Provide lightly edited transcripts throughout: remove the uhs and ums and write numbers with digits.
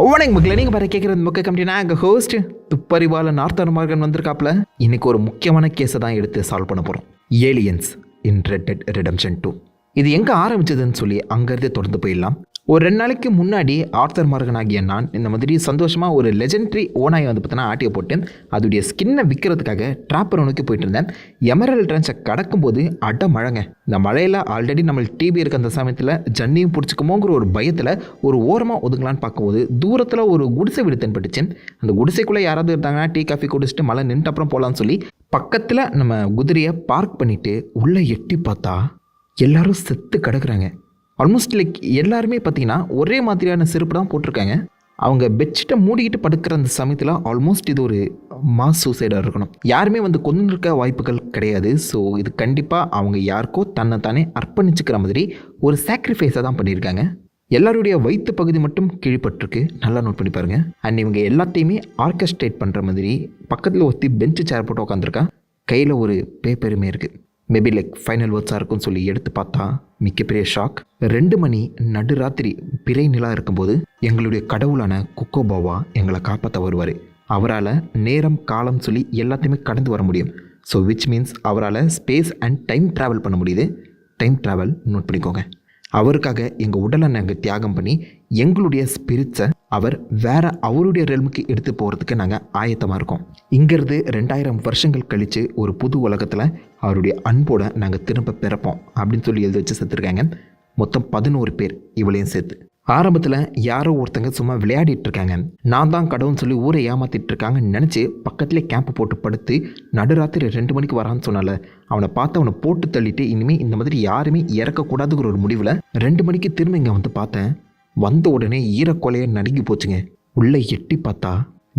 வணக்கம் மக்களே, நீங்கள் பாரு கேட்குறது முக்கிய கம்பெனினா எங்கள் ஹோஸ்ட் துப்பறிவாளர் நார்த்தன் மார்கன் வந்திருக்காப்புல. இன்னைக்கு ஒரு முக்கியமான கேஸை தான் எடுத்து சால்வ் பண்ண போகிறோம். Aliens in Red Dead Redemption 2. இது எங்கே ஆரம்பிச்சதுன்னு சொல்லி அங்கேருந்தே தொடர்ந்து போயிடலாம். ஒரு 2 நாளைக்கு முன்னாடி ஆர்த்தர் மார்கன் ஆகிய நான் இந்த மாதிரி சந்தோஷமாக ஒரு லெஜெண்டரி ஓனாயை வந்து பார்த்தீங்கன்னா ஆட்டியை போட்டு அதோடைய ஸ்கின்னை விற்கிறதுக்காக ட்ராப்பர் நோக்கி போயிட்டு இருந்தேன். எமரல் ட்ரென்ச்சை கடக்கும்போது அட மழைங்க. இந்த மழையில் ஆல்ரெடி நம்ம டிவி இருக்க அந்த சமயத்தில் ஜன்னியும் பிடிச்சிக்குமோங்கிற ஒரு பயத்தில் ஒரு ஓரமாக ஒதுங்கலான்னு பார்க்கும்போது தூரத்தில் ஒரு குடிசை வீடு தென்பட்டுச்சு. அந்த குடிசைக்குள்ளே யாராவது இருந்தாங்கன்னா டீ காஃபி குடிச்சிட்டு மழை நின்று அப்புறம் போகலான்னு சொல்லி பக்கத்தில் நம்ம குதிரையை பார்க் பண்ணிவிட்டு உள்ளே எட்டி பார்த்தா எல்லாரும் செத்து கிடக்குறாங்க. ஆல்மோஸ்ட் லைக் எல்லாருமே பார்த்தீங்கன்னா ஒரே மாதிரியான செருப்பு தான் போட்டிருக்காங்க. அவங்க பெட்ஷீட்டை மூடிக்கிட்டு படுக்கிற அந்த சமயத்தில் ஆல்மோஸ்ட் இது ஒரு மாஸ் சூசைடாக இருக்கணும். யாருமே வந்து கொண்டு இருக்க வாய்ப்புகள் கிடையாது. ஸோ இது கண்டிப்பாக அவங்க யாருக்கோ தன்னைத்தானே அர்ப்பணிச்சுக்கிற மாதிரி ஒரு சாக்ரிஃபைஸை தான் பண்ணியிருக்காங்க. எல்லாருடைய வயிற்று பகுதி மட்டும் கீழ்பட்டிருக்கு, நல்லா நோட் பண்ணி பாருங்க. அண்ட் இவங்க எல்லாத்தையுமே ஆர்கெஸ்ட்ரேட் பண்ணுற மாதிரி பக்கத்தில் ஒருத்தி பெஞ்சு சேர் போட்டு உட்காந்துருக்கா. கையில் ஒரு பேப்பருமே இருக்குது. மேபி லைக் ஃபைனல் வேர்ட்ஸாக இருக்குன்னு சொல்லி எடுத்து பார்த்தா மிகப்பெரிய ஷாக். 2 மணி நடுராத்திரி பிறை நிலா இருக்கும்போது எங்களுடைய கடவுளான குக்கோபாவா எங்களை காப்பாற்ற வருவார். அவரால் நேரம் காலம் சொல்லி எல்லாத்தையுமே கடந்து வர முடியும். ஸோ விச் மீன்ஸ் அவரால் ஸ்பேஸ் அண்ட் டைம் ட்ராவல் பண்ண முடியுது. டைம் ட்ராவல் நோட் பண்ணிக்கோங்க. அவருக்காக எங்கள் உடலை நாங்கள் தியாகம் பண்ணி எங்களுடைய ஸ்பிரிட்ஸை அவர் வேற அவருடைய ரெல்முக்கு எடுத்து போகிறதுக்கு நாங்கள் ஆயத்தமாக இருக்கோம். இங்கேருந்து 2000 வருஷங்கள் கழித்து ஒரு புது உலகத்தில் அவருடைய அன்போடு நாங்கள் திரும்ப பிறப்போம் அப்படின்னு சொல்லி எழுதி வச்சு செத்துருக்காங்க. மொத்தம் 11 பேர், இவளையும் சேர்த்து. ஆரம்பத்தில் யாரோ ஒருத்தங்க சும்மா விளையாடிட்டு இருக்காங்க, நான் தான் கடவுள்னு சொல்லி ஊரை ஏமாற்றிட்டு இருக்காங்கன்னு நினச்சி பக்கத்துலேயே கேம்ப் போட்டு படுத்து நடுராத்திரி 2 மணிக்கு வரான்னு சொன்னால அவனை பார்த்து அவனை போட்டு தள்ளிட்டு இனிமேல் இந்த மாதிரி யாருமே இறக்கக்கூடாதுங்கிற ஒரு முடிவில் 2 மணிக்கு திரும்ப இங்கே வந்து பார்த்தேன். வந்த உடனே ஈரக்கொலையை நடுங்கி போச்சுங்க. உள்ளே எட்டி பார்த்தா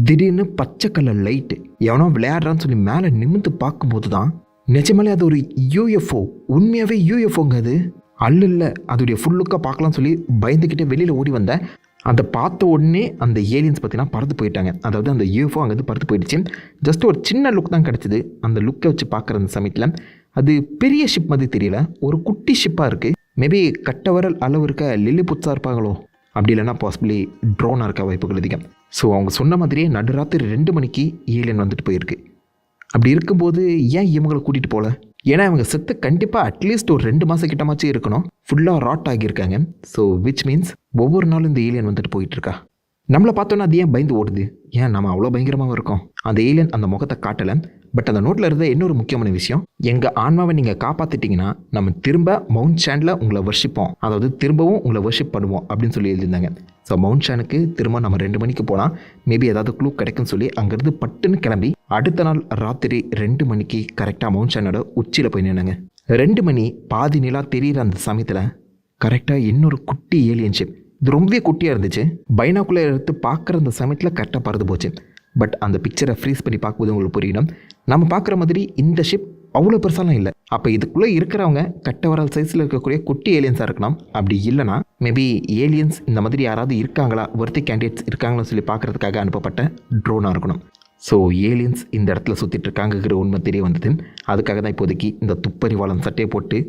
திடீர்னு பச்சை கலர் லைட்டு எவனோ விளையாடுறான்னு சொல்லி மேலே நிமிந்து பார்க்கும்போது தான் நிஜமாலே அது ஒரு யூஎஃப்ஓ. உண்மையாகவே யூஎஃப்ஓங்க. அது அல்ல இல்லை, அதோடைய ஃபுல்லுக்காக பார்க்கலாம்னு சொல்லி பயந்துக்கிட்டே வெளியில் ஓடி வந்தேன். அதை பார்த்த உடனே அந்த ஏலியன்ஸ் பார்த்தீங்கன்னா பறந்து போயிட்டாங்க. அதாவது அந்த யூஎஃப்ஓ அங்கேருந்து பறந்து போயிடுச்சு. ஜஸ்ட் ஒரு சின்ன லுக் தான் கிடச்சிது. அந்த லுக்கை வச்சு பார்க்குற அந்த சமயத்தில் அது பெரிய ஷிப் மாதிரி தெரியல, ஒரு குட்டி ஷிப்பாக இருக்குது. மேபி கட்டவரல் அளவு இருக்க லில்லி புட்ஸாக இருப்பாங்களோ, அப்படி இல்லைனா பாசிபிளி ட்ரோனாக இருக்க வாய்ப்புகள் அதிகம். ஸோ அவங்க சொன்ன மாதிரியே நடுராத்திரி 2 மணிக்கு ஏலியன் வந்துட்டு போயிருக்கு. அப்படி இருக்கும்போது ஏன் இவங்களை கூட்டிகிட்டு போகல? ஏன்னா இவங்க செத்து கண்டிப்பாக அட்லீஸ்ட் ஒரு 2 மாதம் கிட்டமாச்சும் இருக்கணும். ஃபுல்லாக ராட் ஆகியிருக்காங்க. ஸோ விச் மீன்ஸ் ஒவ்வொரு நாளும் இந்த ஏலியன் வந்துட்டு போயிட்டுருக்கா. நம்மளை பார்த்தோன்னா அது ஏன் பயந்து ஓடுது? ஏன் நம்ம அவ்வளோ பயங்கரமாக இருக்கோம்? அந்த ஏலியன் அந்த முகத்தை காட்டலை. பட் அந்த நோட்டில் இருந்த இன்னொரு முக்கியமான விஷயம், எங்கள் ஆன்மாவை நீங்கள் காப்பாற்றிட்டீங்கன்னா நம்ம திரும்ப மவுண்ட் ஷானில் உங்களை வர்ஷிப்போம், அதாவது திரும்பவும் உங்களை வர்ஷிப் பண்ணுவோம் அப்படின்னு சொல்லி எழுதியிருந்தாங்க. ஸோ மவுண்ட் ஷானுக்கு திரும்ப நம்ம 2 மணிக்கு போனால் மேபி ஏதாவது க்ளூ கிடைக்குன்னு சொல்லி அங்கேருந்து பட்டுன்னு கிளம்பி அடுத்த நாள் ராத்திரி 2 மணிக்கு கரெக்டாக மவுண்ட் ஷானோட உச்சியில் போய் நின்னாங்க. 2 மணி பாதி நிலா தெரிகிற அந்த சமயத்தில் கரெக்டாக இன்னொரு குட்டி ஏலியன் ஷிப், இது ரொம்பவே குட்டியாக இருந்துச்சு. பைனாக்குள்ளே எடுத்து பார்க்குற அந்த சமயத்தில் கரெக்டாக பறந்து போச்சு. பட் அந்த பிக்சரை ஃப்ரீஸ் பண்ணி பார்க்கும்போது உங்களுக்கு புரியணும், நம்ம பார்க்குற மாதிரி இந்த ஷிப் அவ்வளோ பெருசாலாம் இல்லை. அப்போ இதுக்குள்ளே இருக்கிறவங்க கட்டவரால் சைஸில் இருக்கக்கூடிய குட்டி ஏலியன்ஸாக இருக்கணும். அப்படி இல்லைனா மேபி ஏலியன்ஸ் இந்த மாதிரி யாராவது இருக்காங்களா, ஒர்த்தி கேண்டிடேட்ஸ் இருக்காங்களான்னு சொல்லி பார்க்குறதுக்காக அனுப்பப்பட்ட ட்ரோனாக இருக்கணும். ஸோ ஏலியன்ஸ் இந்த இடத்துல சுற்றிட்டு இருக்காங்கிற உண்மை தெரிய வந்தது. அதுக்காக தான் இப்போதைக்கு இந்த துப்பறிவாளன் சட்டையை போட்டு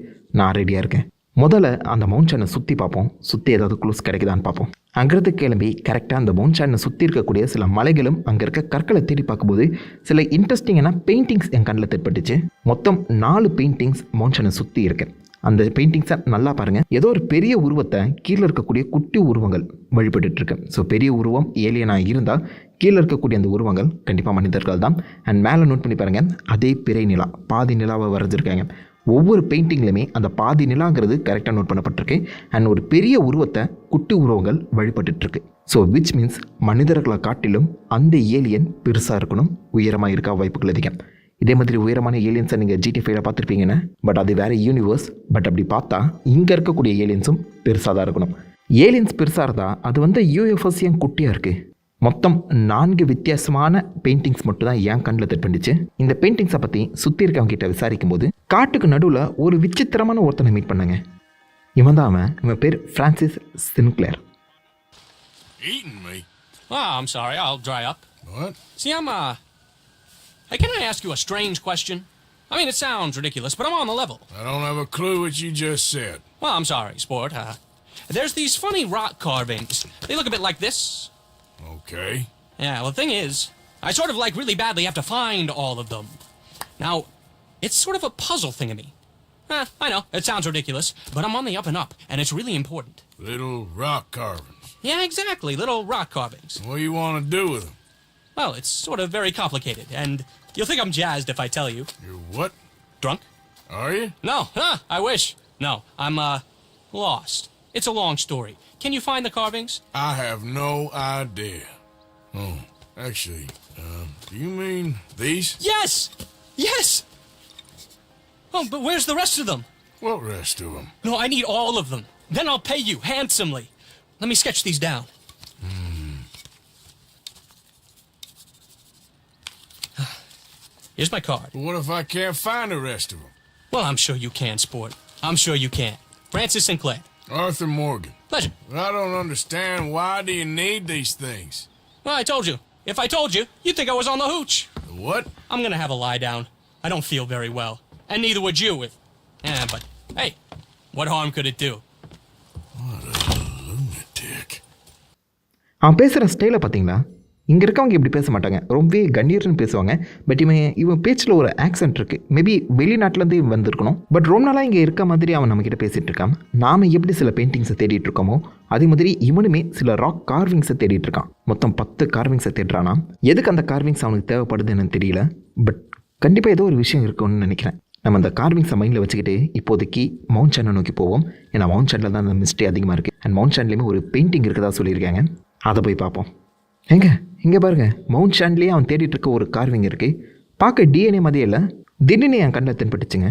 நான் ரெடியாக இருக்கேன். முதல்ல அந்த மவுண்ட் ஷானை சுற்றி பார்ப்போம், சுற்றி ஏதாவது க்ளூஸ் கிடைக்குதான்னு பார்ப்போம். அங்கேருந்து கிளம்பி கரெக்டாக அந்த மவுண்ட் ஷானை சுற்றி இருக்கக்கூடிய சில மலைகளும் அங்கே இருக்க கற்களை தேடி பார்க்கும்போது சில இன்ட்ரெஸ்டிங்கான பெயிண்டிங்ஸ் என் கண்ணில் தென்பட்டுச்சு. மொத்தம் 4 பெயிண்டிங்ஸ் மவுண்ட் ஷானை சுற்றி இருக்கு. அந்த பெயிண்டிங்ஸை நல்லா பாருங்கள். ஏதோ ஒரு பெரிய உருவத்தை கீழே இருக்கக்கூடிய குட்டி உருவங்கள் வழிபட்டு இருக்கு. ஸோ பெரிய உருவம் ஏலியனாக இருந்தால் கீழே இருக்கக்கூடிய அந்த உருவங்கள் கண்டிப்பாக மனிதர்கள் தான். அண்ட் மேலே நோட் பண்ணி பாருங்கள், அதே பிறை நிலா பாதி நிலாவை வரைஞ்சிருக்காங்க. ஒவ்வொரு பெயிண்டிங்லையுமே அந்த பாதி நிலாங்கிறது கரெக்டாக நோட் பண்ணப்பட்டிருக்கு. அண்ட் ஒரு பெரிய உருவத்தை குட்டி உருவங்கள் வழிபட்டுருக்கு. ஸோ விச் மீன்ஸ் மனிதர்களை காட்டிலும் அந்த ஏலியன் பெருசாக இருக்கணும், உயரமாக இருக்க வாய்ப்புகள் அதிகம். இதே மாதிரி உயரமான ஏலியன்ஸை நீங்கள் GTA5 பார்த்துருப்பீங்கன்னு, பட் அது வேறு யூனிவர்ஸ். பட் அப்படி பார்த்தா இங்கே இருக்கக்கூடிய ஏலியன்ஸும் பெருசாக தான் இருக்கணும். ஏலியன்ஸ் பெருசாக இருந்தால் அது வந்து UFOs ஏன் குட்டியாக இருக்குது? மொத்தம் 4 வித்தியாசமான பெயிண்டிங்ஸ் மட்டும் தான் என் கண்ணில் தென்பட்டுச்சு. இந்த பெயிண்டிங்ஸை பற்றி சுற்றி இருக்கவங்க கிட்ட விசாரிக்கும் போது காட்டுக்கு நடுவில் ஒரு விசித்திரமான ஒருத்தனை மீட் பண்ணாங்க. இவன் தான் அவன். இவன் பேர் Francis Sinclair. I'm sorry, I'll dry up. What? See, Hey, can I ask you a strange question? I mean, it sounds ridiculous, but I'm on the level. I don't have a clue what you just said. Well, I'm sorry, sport. There's these funny rock carvings. They look a bit like this. Okay. Yeah, well, the thing is, I sort of like really badly have to find all of them. Now, it's sort of a puzzle thing to me. I know, it sounds ridiculous, but I'm on the up and up, and it's really important. Little rock carvings. Yeah, exactly, little rock carvings. What do you want to do with them? Well, it's sort of very complicated, and you'll think I'm jazzed if I tell you. You're what? Drunk? Are you? No, I wish. No, I'm, lost. It's a long story. Can you find the carvings? I have no idea. Oh, actually, do you mean these? Yes! Yes! Oh, but where's the rest of them? What rest of them? No, I need all of them. Then I'll pay you handsomely. Let me sketch these down. Here's my card. But what if I can't find the rest of them? Well, I'm sure you can, sport. I'm sure you can. Francis Sinclair. Arthur Morgan. Pleasure. I don't understand. Why do you need these things? Well, I told you. If I told you, you'd think I was on the hooch. The what? I'm gonna have a lie down. I don't feel very well. And neither would you if... but, hey, what harm could it do? What a lunatic. அவன் பேசுகிற ஸ்டைலை பார்த்தீங்களா? இங்கே இருக்கவங்க இப்படி பேச மாட்டாங்க, ரொம்பவே கண்ணீர்னு பேசுவாங்க. பட் இவன் பேச்சில் ஒரு ஆக்சென்ட் இருக்குது. மேபி வெளிநாட்டிலேருந்து வந்திருக்கணும். பட் ரொம்ப நாளாக இங்கே இருக்க மாதிரி அவன் நம்மக்கிட்ட பேசிகிட்டு இருக்கான். நாம் எப்படி சில பெயிண்டிங்ஸை தேடிட்டு இருக்கோமோ அதே மாதிரி இவனுமே சில ராக் கார்விங்ஸை தேடிட்டு இருக்கான். மொத்தம் 10 கார்விங்ஸை தேடுறானா. எதுக்கு அந்த கார்விங்ஸ் அவனுக்கு தேவைப்படுதுன்னு எனக்கு தெரியல. பட் கண்டிப்பாக ஏதோ ஒரு விஷயம் இருக்குன்னு நினைக்கிறேன். நம்ம அந்த கார்விங்ஸை மைண்டில் வச்சுக்கிட்டு இப்போதைக்கு மவுண்ட் சாண்டை நோக்கி போவோம். ஏன்னா மவுண்ட் சாண்டில் தான் அந்த மிஸ்டே அதிகமாக இருக்குது. அண்ட் மவுண்ட் சாண்ட்லேயுமே ஒரு பெயிண்டிங் இருக்குதா சொல்லியிருக்காங்க. அதை போய் பார்ப்போம். இங்கே பாருங்கள், மவுண்ட் சாண்ட்லேயே அவன் தேடிட்டு இருக்க ஒரு கார்விங் இருக்குது. பார்க்க டிஎன்ஏ மாதிரியே இல்லை, திடீர்னு என் கண்ணில் தென்பட்டுச்சுங்க.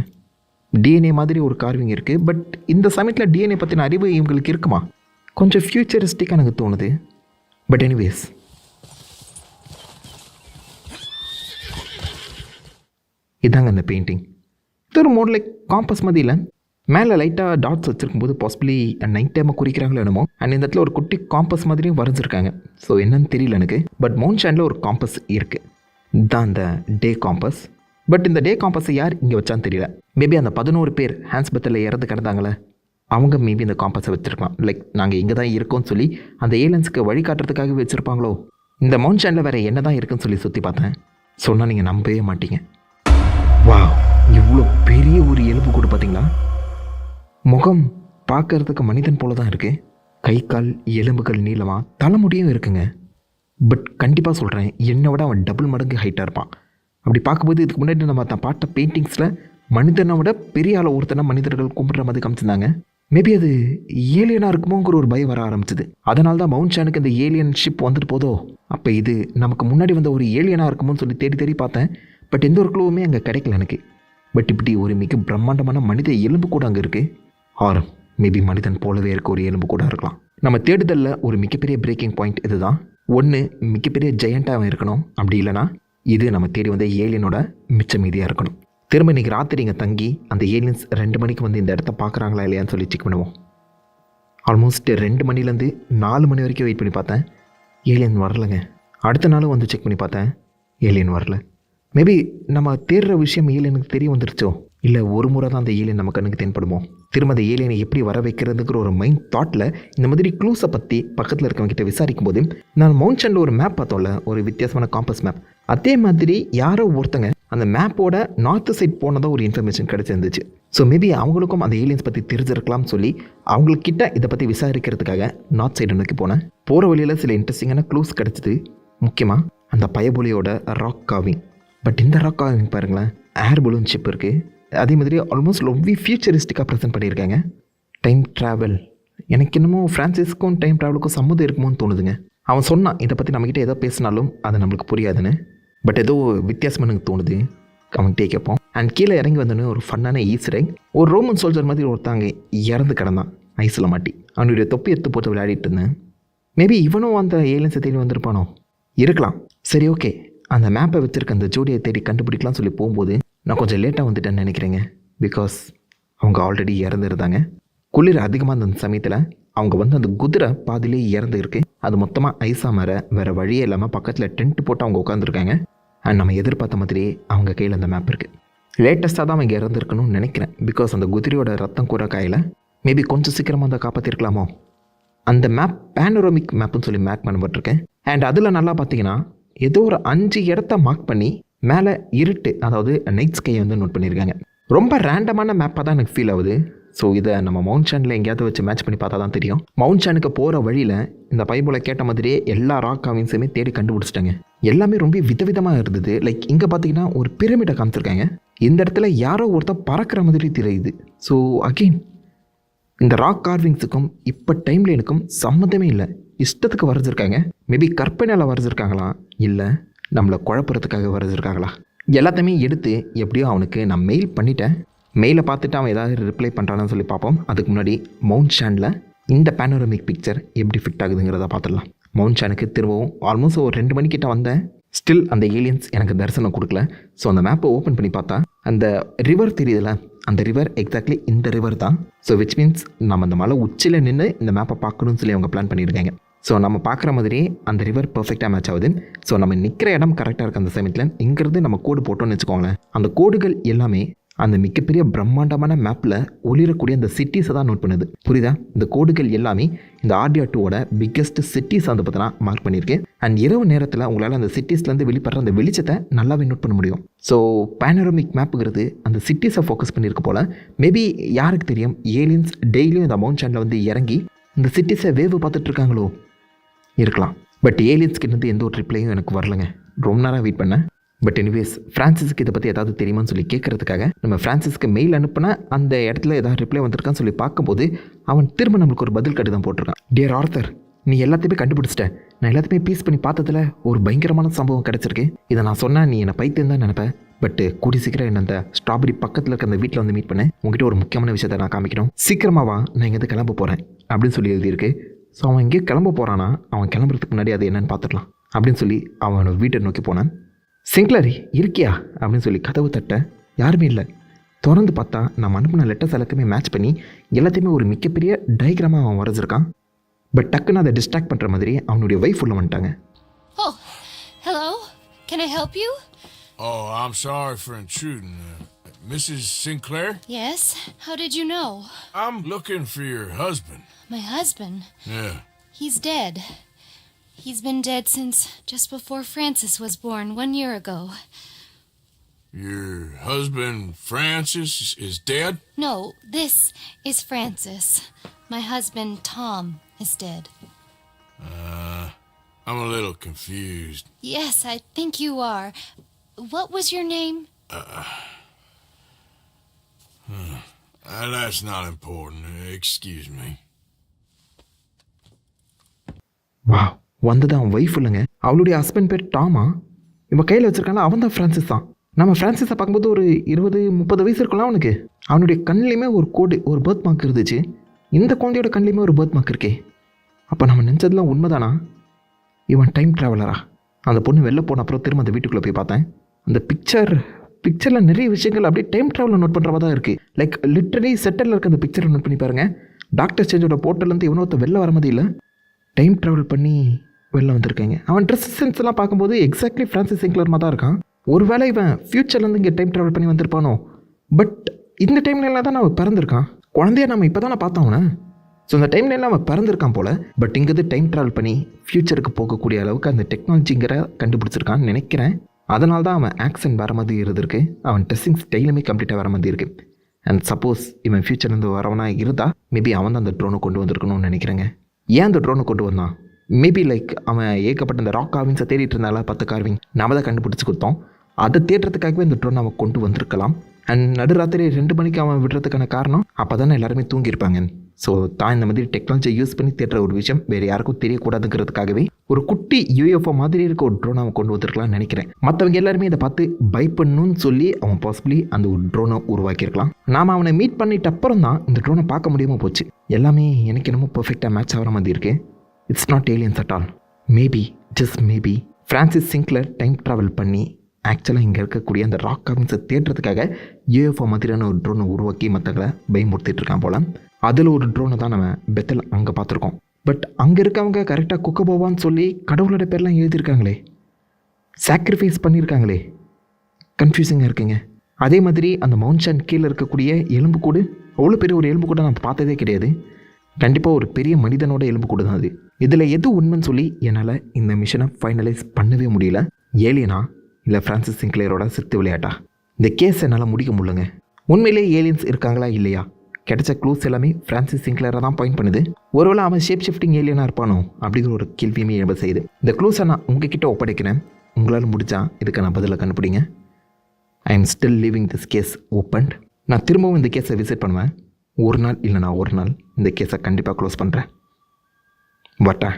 டிஎன்ஏ மாதிரி ஒரு கார்விங் இருக்குது. பட் இந்த சமயத்தில் டிஎன்ஏ பற்றின அறிவு இவங்களுக்கு இருக்குமா? கொஞ்சம் ஃபியூச்சரிஸ்டிக்காக எனக்கு தோணுது. பட் எனிவேஸ், இதாங்க அந்த பெயிண்டிங். இது ஒரு மோட் லைக் காம்பஸ் மாதிரி இல்லை, மேலே லைட்டாக டாட்ஸ் வச்சுருக்கும்போது பாசிபிளி நைட் டைமாக குறிக்கிறாங்களோ என்னமோ. அண்ட் இந்த இடத்துல ஒரு குட்டி காம்பஸ் மாதிரியும் வரைஞ்சிருக்காங்க. ஸோ என்னன்னு தெரியல எனக்கு. பட் மவுண்ட் சாண்டில் ஒரு காம்பஸ் இருக்குது, இதுதான் அந்த டே காம்பஸ். பட் இந்த டே காம்பஸை யார் இங்கே வச்சான்னு தெரியல. மேபி அந்த 11 பேர் ஹான்ஸ்பத்தில் இறந்து கிடந்தாங்களே, அவங்க மேபி இந்த காம்பஸை வச்சுருக்கலாம். லைக் நாங்கள் இங்கே தான் இருக்கோம்னு சொல்லி அந்த ஏலியன்ஸுக்கு வழிகாட்டுறதுக்காகவே வச்சுருப்பாங்களோ. இந்த மவுண்ட் சாண்டில் வேறு என்ன தான் இருக்குன்னு சொல்லி சுற்றி பார்த்தேன். சொன்னால் நீங்கள் நம்பவே மாட்டீங்க. வா, இவ்வளோ பெரிய ஒரு எலும்பு கூட பார்த்தீங்களா? முகம் பார்க்கறதுக்கு மனிதன் போல தான் இருக்குது. கை கால் எலும்புகள் நீளமாக, தலைமுடியும் இருக்குங்க. பட் கண்டிப்பாக சொல்கிறேன், என்னை விட அவன் டபுள் மடங்கு ஹைட்டாக இருப்பான். அப்படி பார்க்கும்போது இதுக்கு முன்னாடி நம்ம தான் பார்த்த பெயிண்டிங்ஸில் மனிதனை விட பெரிய ஆளை ஒருத்தனை மனிதர்கள் கும்பிட்ற மாதிரி காமிச்சிருந்தாங்க. மேபி அது ஏலியனாக இருக்குமோங்கிற ஒரு பயம் வர ஆரம்பிச்சிது. அதனால தான் மவுண்ட் சாண்டுக்கு இந்த ஏலியன் ஷிப் வந்துட்டு போதோ. அப்போ இது நமக்கு முன்னாடி வந்த ஒரு ஏலியனாக இருக்குமோன்னு சொல்லி தேடி தேடி பார்த்தேன். பட் எந்த ஒரு க்ளூவுமே அங்கே கிடைக்கல எனக்கு. பட் இப்படி ஒரு மிக பிரம்மாண்டமான மனித எலும்பு கூட அங்கே இருக்குது. ஆர் மேபி மனிதன் போலவே இருக்க ஒரு எலும்பு கூட இருக்கலாம். நம்ம தேடுதலில் ஒரு மிகப்பெரிய பிரேக்கிங் பாயிண்ட் இது தான். ஒன்று, மிகப்பெரிய ஜெயண்ட்டாக இருக்கணும். அப்படி இல்லைனா இது நம்ம தேடி வந்த ஏலியனோட மிச்ச மீதியாக இருக்கணும். திரும்ப இன்றைக்கி ராத்திரி இங்கே தங்கி அந்த ஏலியன்ஸ் 2 மணிக்கு வந்து இந்த இடத்த பார்க்குறாங்களா இல்லையான்னு சொல்லி செக் பண்ணுவோம். ஆல்மோஸ்ட் 2 மணிலேருந்து 4 மணி வரைக்கும் வெயிட் பண்ணி பார்த்தேன், ஏலியன் வரலைங்க. அடுத்த நாளும் வந்து செக் பண்ணி பார்த்தேன், ஏலியன் வரல. மேபி நம்ம தேடுற விஷயம் ஏலியனுக்கு தெரிய வந்துருச்சோ, இல்லை ஒரு முறை தான் அந்த ஏலியன் நம்ம கண்ணுக்கு தென்படுமோ. திரும்ப அந்த ஏலியனை எப்படி வர வைக்கிறதுங்கிற ஒரு மைண்ட் தாட்டில் இந்த மாதிரி க்ளூஸை பற்றி பக்கத்தில் இருக்கவங்கிட்ட விசாரிக்கும் போது நான் மவுண்ட் சாண்டில் ஒரு மேப் பார்த்தோம்ல, ஒரு வித்தியாசமான காம்பஸ் மேப். அதே மாதிரி யாரோ ஒருத்தங்க அந்த மேப்போட நார்த்து சைட் போனதாக ஒரு இன்ஃபர்மேஷன் கிடச்சிருந்துச்சு. ஸோ மேபி அவங்களுக்கும் அந்த ஏலியன்ஸ் பற்றி தெரிஞ்சிருக்கலாம்னு சொல்லி அவங்கக்கிட்ட இதை பற்றி விசாரிக்கிறதுக்காக நார்த் சைடு நோக்கி போனேன். போகிற வழியில் சில இன்ட்ரெஸ்டிங்கான க்ளூஸ் கிடச்சிது. முக்கியமாக அந்த பயபுலியோட ராக் காவிங். பட் இந்த ராக் காவிங் பாருங்களேன், ஏர் பலூன் ஷிப் இருக்குது. அதே மாதிரி ஆல்மோஸ்ட் ரொம்ப ஃபியூச்சரிஸ்டிக்காக ப்ரெசென்ட் பண்ணியிருக்காங்க. டைம் ட்ராவல், எனக்கு என்னமோ ஃப்ரான்சிஸ்க்கும் டைம் ட்ராவலுக்கும் சம்மந்தம் இருக்குமோன்னு தோணுதுங்க. அவன் சொன்னான் இதை பற்றி நம்மக்கிட்ட எதோ பேசினாலும் அது நம்மளுக்கு புரியாதுன்னு. பட் ஏதோ வித்தியாசமாக எனக்கு தோணுது. அவன்கிட்டே கேட்போம். அண்ட் கீழே இறங்கி வந்தோன்னே ஒரு ஃபன்னான ஈஸ்டர் எக். ஒரு ரோமன் சோல்ஜர் மாதிரி ஒருத்தாங்க இறந்து கிடந்தான் ஐஸில் மாட்டி. அவனுடைய தொப்பி எடுத்து போட்டு விளையாடிட்டு இருந்தேன். மேபி இவனும் அந்த ஏலியன்ஸை தேடி வந்திருப்பானோ, இருக்கலாம். சரி, ஓகே, அந்த மேப்பை வச்சுருக்க அந்த ஜோடியை தேடி கண்டுபிடிக்கலாம்னு சொல்லி போகும்போது நான் கொஞ்சம் லேட்டாக வந்துட்டேன்னு நினைக்கிறேங்க. பிகாஸ் அவங்க ஆல்ரெடி இறந்துருந்தாங்க. குளிர் அதிகமாக இருந்த சமயத்தில் அவங்க வந்து அந்த குதிரை பாதிலே இறந்து இருக்குது. அது மொத்தமாக ஐஸாக மாற வேறு வழியே இல்லாமல் பக்கத்தில் டென்ட் போட்டு அவங்க உட்காந்துருக்காங்க. அண்ட் நம்ம எதிர்பார்த்த மாதிரியே அவங்க கையில் அந்த மேப் இருக்குது. லேட்டஸ்ட்டாக தான் அவங்க இறந்துருக்கணும்னு நினைக்கிறேன். பிகாஸ் அந்த குதிரையோட ரத்தம் கூட காயில் மேபி கொஞ்சம் சீக்கிரமாக அதை காப்பாற்றிருக்கலாமோ. அந்த மேப் பேனரோமிக் மேப்புன்னு சொல்லி மேக் பண்ணப்பட்டிருக்கேன். அண்ட் அதில் நல்லா பார்த்தீங்கன்னா ஏதோ ஒரு 5 இடத்த மார்க் பண்ணி மேலே இருட்டு, அதாவது நைட் ஸ்கையை வந்து நோட் பண்ணியிருக்காங்க. ரொம்ப ரேண்டமான மேப்பாக தான் எனக்கு ஃபீல் ஆகுது. ஸோ இதை நம்ம மவுண்ட் ஷானில் எங்கேயாவது வச்சு மேட்ச் பண்ணி பார்த்தா தான் தெரியும். மவுண்ட் ஷானுக்கு போகிற வழியில் இந்த பைபிளை கேட்ட மாதிரியே எல்லா ராக் காவின்ஸுமே தேடி கண்டுபிடிச்சிட்டாங்க. எல்லாமே ரொம்ப விதவிதமாக இருந்தது. லைக் இங்கே பார்த்தீங்கன்னா ஒரு பிரமிடை காமிச்சிருக்காங்க. இந்த இடத்துல யாரோ ஒருத்தர் பறக்கிற மாதிரி தெரியுது. ஸோ அகெயின் இந்த ராக் கார்விங்ஸுக்கும் இப்போ டைம்லைனுக்கும் சம்மந்தமே இல்லை. இஷ்டத்துக்கு வரைஞ்சிருக்காங்க. மேபி கற்பனையால் வரைஞ்சிருக்காங்களா, இல்லை நம்மளை குழப்பறதுக்காக வரைஞ்சிருக்காங்களா? எல்லாத்தையுமே எடுத்து எப்படியோ அவனுக்கு நான் மெயில் பண்ணிட்டேன். மெயிலை பார்த்துட்டு அவன் ஏதாவது ரிப்ளை பண்ணுறான்னு சொல்லி பார்ப்போம். அதுக்கு முன்னாடி மவுண்ட் ஷானில் இந்த பேனோரமிக் பிக்சர் எப்படி ஃபிட் ஆகுதுங்கிறத பார்த்துடலாம். மவுண்ட் ஷானுக்கு திரும்பவும் ஆல்மோஸ்ட் ஒரு 2 மணிக்கிட்ட வந்தேன். ஸ்டில் அந்த ஏலியன்ஸ் எனக்கு தரிசனம் கொடுக்கல. ஸோ அந்த மேப்பை ஓப்பன் பண்ணி பார்த்தா அந்த ரிவர் தெரியுதுல்ல, அந்த ரிவர் எக்ஸாக்ட்லி இந்த ரிவர் தான். ஸோ விச் மீன்ஸ் நம்ம அந்த மலை உச்சியில் நின்று இந்த மேப்பை பார்க்கணும்னு சொல்லி அவங்க பிளான் பண்ணியிருக்காங்க. ஸோ நம்ம பார்க்குற மாதிரியே அந்த ரிவர் பர்ஃபெக்டாக மேட்ச் ஆகுது. ஸோ நம்ம நிற்கிற இடம் கரெக்டாக இருக்குது. அந்த சமயத்தில் இங்கேருந்து நம்ம கோடு போட்டோம்னு வச்சுக்கோங்களேன். அந்த கோடுகள் எல்லாமே அந்த மிகப்பெரிய பிரம்மாண்டமான மேப்பில் ஒளிரக்கூடிய அந்த சிட்டிஸை தான் நோட் பண்ணுது. புரியுதா? இந்த கோடுகள் எல்லாமே இந்த ஆர்டியா 2வோட பிக்கெஸ்ட் சிட்டிஸ் வந்து பார்த்தீங்கன்னா மார்க் பண்ணியிருக்கு. அண்ட் இரவு நேரத்தில் உங்களால் அந்த சிட்டிஸ்லேருந்து வெளிப்படுற அந்த வெளிச்சத்தை நல்லாவே நோட் பண்ண முடியும். ஸோ பேனோரமிக் மேப்புங்கிறது அந்த சிட்டிஸை ஃபோக்கஸ் பண்ணியிருக்கு போல். மேபி யாருக்கு தெரியும், ஏலியன்ஸ் டெய்லியும் இந்த மவுண்ட் ஷானில் வந்து இறங்கி இந்த சிட்டிஸை வேவு பார்த்துட்ருக்காங்களோ இருக்கலாம். பட் ஏலியன்ஸ்கிட்ட எந்த ஒரு ரிப்ளையும் எனக்கு வரலைங்க. ரொம்ப நேரம் வெயிட் பண்ணேன். பட் எனிவேஸ் ஃப்ரான்சிஸ்க்கு இதை பற்றி ஏதாவது தெரியுமான்னு சொல்லி கேட்குறதுக்காக நம்ம ஃப்ரான்சிஸ்க்கு மெயில் அனுப்புனா அந்த இடத்துல ஏதாவது ரிப்ளை வந்திருக்கான்னு சொல்லி பார்க்கும்போது அவன் திரும்ப நம்மளுக்கு ஒரு பதில் கடிதம் போட்டிருக்கான். டியர் ஆர்த்தர், நீ எல்லாத்தையுமே கண்டுபிடிச்சிட்டேன். நான் எல்லாத்தையுமே பீஸ் பண்ணி பார்த்ததில் ஒரு பயங்கரமான சம்பவம் கிடச்சிருக்கு. இதை நான் சொன்னால் நீ என்னை பைத்தியம் தான் நினைப்பேன். பட் கூடி சீக்கிரம் என்ன அந்த ஸ்ட்ராபெரி பக்கத்தில் இருக்க அந்த வீட்டில் வந்து மீட் பண்ணேன். உங்ககிட்ட ஒரு முக்கியமான விஷயத்தை நான் காமிக்கணும். சீக்கிரமாவா நான் இங்கேருந்து கிளம்ப போகிறேன் அப்படின்னு சொல்லி எழுதியிருக்கு. ஸோ அவன் எங்கேயோ கிளம்ப போகிறானா, அவன் கிளம்புறதுக்கு முன்னாடி அது என்னென்னு பார்த்துடலாம் அப்படின்னு சொல்லி அவனோட வீட்டை நோக்கி போனான். சிங்க்லர் இருக்கியா அப்படின்னு சொல்லி கதவு தட்ட யாருமே இல்லை. திறந்து பார்த்தா நம்ம அனுப்பின லெட்டர்ஸ் எல்லாத்தையுமே மேட்ச் பண்ணி எல்லாத்தையுமே ஒரு மிகப்பெரிய டயக்ராமாக அவன் வரைஞ்சிருக்கான். பட் டக்குன்னு அதை டிஸ்ட்ராக்ட் பண்ணுற மாதிரி அவனுடைய ஒய்ஃப் உள்ள வந்துட்டாங்க. Oh, hello. Can I help you? Oh, I'm sorry for intruding. Mrs. Sinclair? Yes. How did you know? I'm looking for your husband. My husband? Yeah. He's dead. He's been dead since just before Francis was born 1 year ago. Your husband, Francis, is dead? No, this is Francis. My husband, Tom, is dead. I'm a little confused. Yes, I think you are. What was your name? That's not important. Excuse me. வா, வந்தது அவன் wife இல்லைங்க. அவளுடைய husband பேர் டாமா. இவன் கையில் வச்சுருக்கானா அவன் தான் ஃப்ரான்சிஸ் தான். நம்ம ஃப்ரான்சிஸை பார்க்கும்போது ஒரு 20-30 வயசு இருக்கலாம் அவனுக்கு. அவனுடைய கண்ணிலையுமே ஒரு கோடு, ஒரு பர்த் மார்க் இருந்துச்சு. இந்த குழந்தையோட கண்ணிலையுமே ஒரு பர்த் மார்க் இருக்கே. அப்போ நம்ம நினச்சதுலாம் உண்மைதானா? இவன் டைம் ட்ராவலரா? அந்த பொண்ணு வெளில போன அப்புறம் திரும்ப அந்த வீட்டுக்குள்ளே போய் பார்த்தேன். அந்த பிக்சரில் நிறைய விஷயங்கள் அப்படியே டைம் ட்ராவலில் நோட் பண்ணுறவா தான் இருக்குது. லைக் லிட்டரலி செட்டரில் இருக்க அந்த பிக்சரை நோட் பண்ணி பாருங்கள். டாக்டர் ஸ்டேஜோட போர்ட்டலேருந்து இவனொருத்த வெளில வர மாதிரி இல்லை, டைம் ட்ராவல் பண்ணி வெளில வந்திருக்காங்க. அவன் ட்ரெஸ் சென்ஸ் எல்லாம் பார்க்கும்போது எக்ஸாக்ட்லி ஃப்ரான்சிஸ் சிங்க்லர் மாதிரி தான் இருக்கான். ஒருவேளை இவன் ஃப்யூச்சர்லேருந்து இங்கே டைம் ட்ராவல் பண்ணி வந்திருப்பானோ. பட் இந்த டைம்லாம் தான் அவன் பிறந்திருக்கான். குழந்தைய நம்ம இப்போ தானே பார்த்தோம் அவனை. ஸோ அந்த டைம்லாம் அவன் பிறந்திருக்கான் போல். பட் இங்கேருந்து டைம் ட்ராவல் பண்ணி ஃப்யூச்சருக்கு போகக்கூடிய அளவுக்கு அந்த டெக்னாலஜிங்கிற கண்டுபிடிச்சிருக்கான்னு நினைக்கிறேன். அதனால தான் அவன் ஆக்சன் வேறு மாதிரி இருந்திருக்கு. அவன் ட்ரெஸ்ஸிங் ஸ்டைலுமே கம்ப்ளீட்டாக வேறு மாதிரி இருக்குது. அண்ட் சப்போஸ் இவன் ஃப்யூச்சர்லேருந்து வரவனா இருந்தால் மேபி அவன் தான் அந்த ட்ரோனை கொண்டு வந்திருக்கணும்னு நினைக்கிறேங்க. ஏன் அந்த ட்ரோனை கொண்டு வந்தான்? மேபி லைக் அவன் ஏகப்பட்ட இந்த ராக் கார்விங்ஸை தேடிட்டு இருந்தால 10 கார்விங் நாம தான் கண்டுபிடிச்சி கொடுத்தோம். அதை தேடுறதுக்காகவே இந்த ட்ரோனை அவன் கொண்டு வந்திருக்கலாம். அண்ட் நடுராத்திரி 2 மணிக்கு அவன் விடுறதுக்கான காரணம் அப்போ தானே எல்லாருமே தூங்கியிருப்பாங்க. ஸோ தான் இந்த மாதிரி டெக்னாலஜியை யூஸ் பண்ணி தேடுற ஒரு விஷயம் வேறு யாருக்கும் தெரியக்கூடாதுங்கிறதுக்காகவே ஒரு குட்டி UFO மாதிரி இருக்க ஒரு ட்ரோனை அவன் கொண்டு வந்திருக்கலாம்னு நினைக்கிறேன். மற்றவங்க எல்லாருமே இதை பார்த்து பயப்படணும்னு சொல்லி அவன் பாசிபிளி அந்த ஒரு ட்ரோனை உருவாக்கியிருக்கலாம். நாம் அவனை மீட் பண்ணிட்ட அப்புறம் தான் இந்த ட்ரோனை பார்க்க முடியாமல் போச்சு. எல்லாமே எனக்கு என்னமோ பர்ஃபெக்டாக மேட்ச் ஆகிற மாதிரி இருக்குது. It's not aliens at all. Maybe just maybe Francis Sinclair time travel பண்ணி ஆக்சுவலாக இங்கே இருக்கக்கூடிய அந்த ராக் கார்விங்ஸை தேடுறதுக்காக UFO மாதிரியான ஒரு ட்ரோனை உருவாக்கி மற்றவங்களை பயமுறுத்திட்டு இருக்கான் போல். அதில் ஒரு ட்ரோனை தான் நம்ம பெத்தல் அங்கே பார்த்துருக்கோம். பட் அங்கே இருக்கவங்க கரெக்டாக குக்கபோவான்னு சொல்லி கடவுளோட பேர்லாம் எழுதியிருக்காங்களே, சாக்ரிஃபைஸ் பண்ணியிருக்காங்களே, கன்ஃபியூசிங்காக இருக்குங்க. அதே மாதிரி அந்த மவுண்ட் ஷான் கீழே இருக்கக்கூடிய எலும்புக்கூடு, அவ்வளோ பெரிய ஒரு எலும்புக்கூடை நான் பார்த்ததே கிடையாது. கண்டிப்பாக ஒரு பெரிய மனிதனோட எலும்புக்கூடு தான் அது. இதில் எது உண்மைன்னு சொல்லி என்னால் இந்த மிஷனை ஃபைனலைஸ் பண்ணவே முடியல. ஏலியனா இல்லை ஃப்ரான்சிஸ் சிங்க்லேயரோட சித்து விளையாட்டா? இந்த கேஸ் என்னால் முடிக்க முடியலங்க. உண்மையிலே ஏலியன்ஸ் இருக்காங்களா இல்லையா? கிடைச்ச க்ளூஸ் எல்லாமே ஃப்ரான்சிஸ் சிங்க்லேரை தான் பாயிண்ட் பண்ணுது. ஒருவேளை அவன் ஷேப் ஷிஃப்டிங் ஏலியனாக இருப்பானோ அப்படிங்கிற ஒரு கேள்வியுமே எழுத செய்யுது. இந்த க்ளூஸை நான் உங்ககிட்ட ஒப்படைக்கிறேன். உங்களால் முடிஞ்சா இதுக்கான பதிலை கண்டுபிடிங்க. I am still leaving this case open. நான் திரும்பவும் இந்த கேஸை விசிட் பண்ணுவேன். ஒரு நாள் இல்லைனா ஒரு நாள் இந்த கேஸை கண்டிப்பாக க்ளோஸ் பண்ணுறேன். வாட்டா